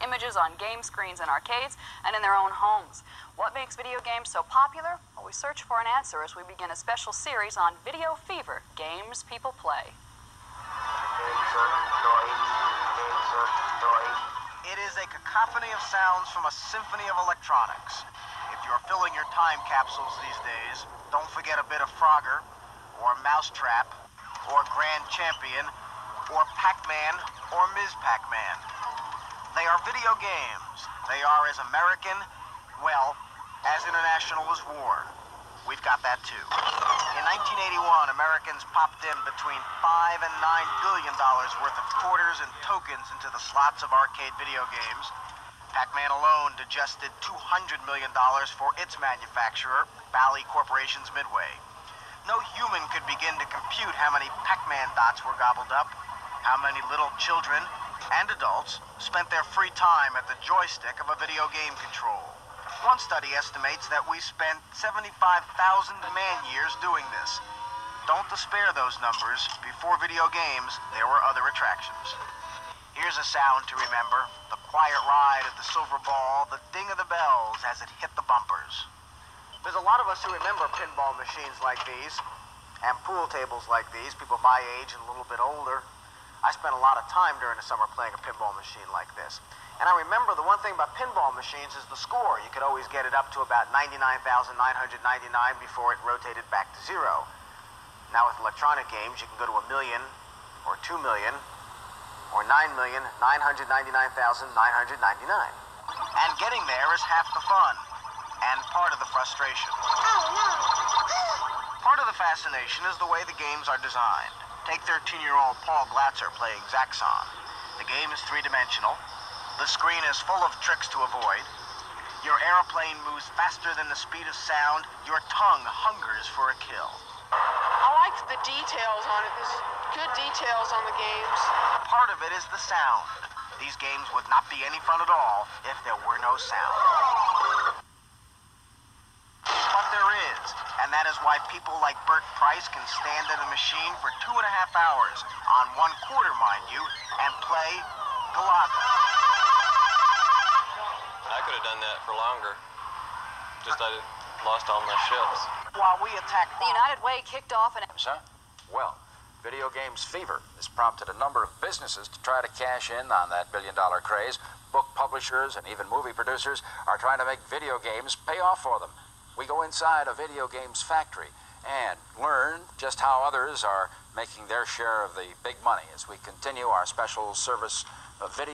images on game screens in arcades and in their own homes. What makes video games so popular? Well, we search for an answer as we begin a special series on Video Fever, games people play. It is a cacophony of sounds from a symphony of electronics. If you're filling your time capsules these days, don't forget a bit of Frogger, or Mousetrap, or Grand Champion, or Pac-Man, or Ms. Pac-Man. They are video games. They are as American, well, as international as war. We've got that too. In 1981, Americans popped in between $5 and $9 billion worth of quarters and tokens into the slots of arcade video games. Pac-Man alone digested $200 million for its manufacturer, Bally Corporation's Midway. No human could begin to compute how many Pac-Man dots were gobbled up, how many little children and adults spent their free time at the joystick of a video game control. One study estimates that we spent 75,000 man-years doing this. Don't despair those numbers. Before video games, there were other attractions. Here's a sound to remember. The quiet ride of the silver ball, the ding of the bells as it hit the bumpers. There's a lot of us who remember pinball machines like these and pool tables like these, people my age and a little bit older. I spent a lot of time during the summer playing a pinball machine like this. And I remember the one thing about pinball machines is the score. You could always get it up to about 99,999 before it rotated back to zero. Now with electronic games, you can go to 1 million, or 2 million, or 9,999,999. And getting there is half the fun, and part of the frustration. Part of the fascination is the way the games are designed. Take 13-year-old Paul Glatzer playing Zaxxon. The game is three-dimensional. The screen is full of tricks to avoid. Your airplane moves faster than the speed of sound. Your tongue hungers for a kill. I like the details on it. There's good details on the games. Part of it is the sound. These games would not be any fun at all if there were no sound. But there is, and that is why people like Bert Price can stand at a machine for 2.5 hours, on 1/4, mind you, and play Galaga. I could have done that for longer. Just I lost all my ships. While we attack The United Way kicked off an... Huh? Well, video games fever has prompted a number of businesses to try to cash in on that billion-dollar craze. Book publishers and even movie producers are trying to make video games pay off for them. We go inside a video games factory and learn just how others are making their share of the big money as we continue our special service of video